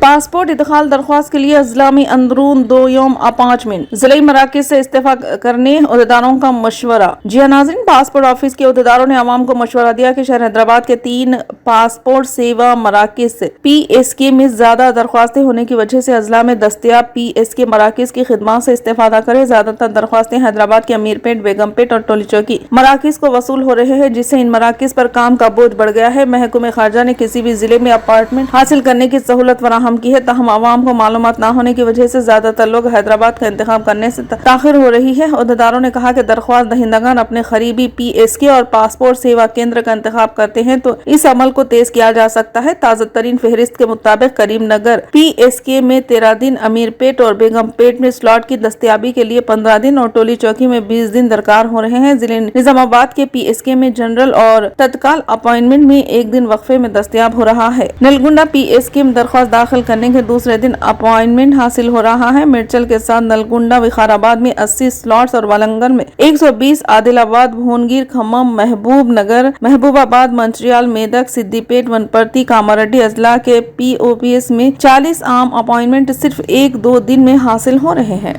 Passport ادخال درخواست کے لیے اضلاع میں اندرون 2 یوم اپائنٹمنٹ، ضلعی مراکز سے استعفیٰ کرنے عہدیداروں کا مشورہ۔ جی ہاں ناظرین، پاسپورٹ آفس کے عہدیداروں نے عوام کو مشورہ دیا کہ شہر حیدرآباد کے 3 پاسپورٹ سیوا مراکز سے PSK میں زیادہ درخواستیں ہونے کی وجہ سے اضلاع میں دستیاب PSK مراکز کی خدمات سے استفادہ کرے۔ زیادہ تر درخواستیں حیدرآباد کے امیر پیٹ، بیگم پیٹ اور ٹولی چوکی مراکز کو وصول ہو رہے ہیں، جس سے ان مراکز پر کام کا بوجھ بڑھ گیا ہے۔ محکمہ خارجہ نے کسی بھی ضلع میں اپارٹمنٹ حاصل کرنے کی سہولت فراہم کی ہے، تاہم عوام کو معلومات نہ ہونے کی وجہ سے زیادہ تر لوگ حیدرآباد کا انتخاب کرنے سے تاخیر ہو رہی ہے۔ عہدیداروں نے کہا کہ درخواست دہندگان اپنے قریبی PSK اور پاسپورٹ سیوا کیندر کا انتخاب کرتے ہیں تو اس عمل کو تیز کیا جا سکتا ہے۔ تازہ ترین فہرست کے مطابق کریم نگر PSK میں 13 دن، امیر پیٹ اور بیگم پیٹ میں سلاٹ کی دستیابی کے لیے 15 دن اور ٹولی چوکی میں 20 دن درکار ہو رہے ہیں۔ ضلع نظام آباد کے PSK میں جنرل اور تتکال اپائنٹمنٹ میں 1 دن وقفے میں دستیاب ہو رہا ہے۔ نلگنڈا PSK میں درخواست داخل کرنے کے دوسرے دن اپائنٹمنٹ حاصل ہو رہا ہے۔ میڈچل کے ساتھ نلگنڈا، وقار آباد میں 80 سلاٹس اور والنگر میں 120، عادل آباد، بھونگیر، کھمم، محبوب نگر، محبوب آباد، منچریال، میدک، سدی پیٹ، ونپرتی، کاماریڈی اضلاع کے POPS میں 40 عام اپائنٹمنٹ صرف 1-2 دن میں حاصل ہو رہے ہیں۔